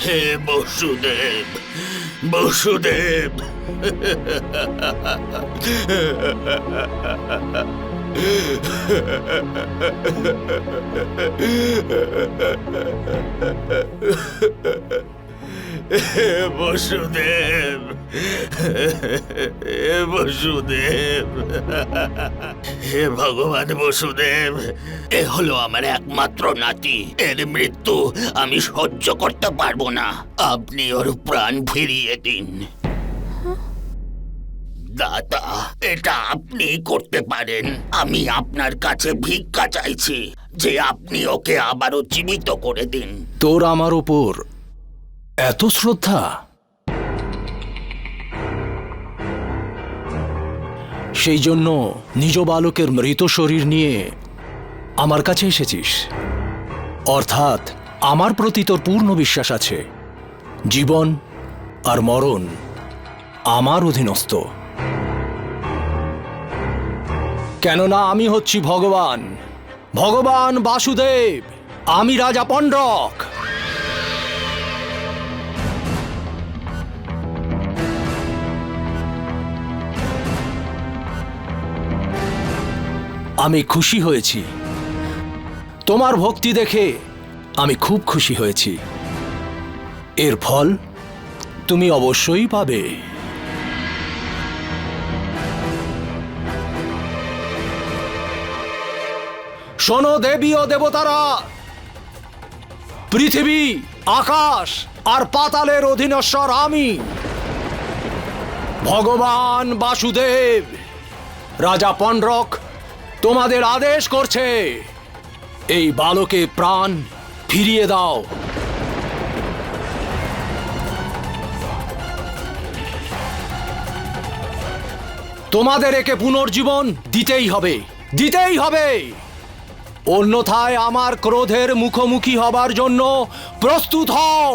হে বসুদেব, বসুদেব। হে বসুদেব, হে বসুদেব, হে ভগবান বসুদেব, এ হলো আমার একমাত্র নাতি। এর মৃত্যু আমি সহ্য করতে পারবো না। আপনি ওর প্রাণ ফিরিয়ে দিন। দাদা, এটা আপনি করতে পারেন। আমি আপনার কাছে ভিক্ষা চাইছি যে আপনি ওকে আবারও জীবিত করে দিন। তোর আমার উপর এত শ্রদ্ধা? সেই জন্য নিজ বালকের মৃত শরীর নিয়ে আমার কাছে এসেছিস? অর্থাৎ আমার প্রতি তোর পূর্ণ বিশ্বাস আছে। জীবন আর মরণ আমার অধীনস্থ। কেননা আমি হচ্ছি ভগবান, ভগবান বাসুদেব। আমি রাজা পণ্ড্রক। আমি খুশি হয়েছি। তোমার ভক্তি দেখে আমি খুব খুশি হয়েছি। এর ফল তুমি অবশ্যই পাবে। শোনো দেবী ও দেবতারা, পৃথিবী, আকাশ আর পাতালের অধীনশ্বর আমি ভগবান বাসুদেব। রাজা পণ্ড্রক তোমাদের আদেশ করছে, এই বালকে প্রাণ ফিরিয়ে দাও। তোমাদের একে পুনর্জীবন দিতেই হবে, দিতেই হবে। অন্যথায় আমার ক্রোধের মুখোমুখি হবার জন্য প্রস্তুত হও।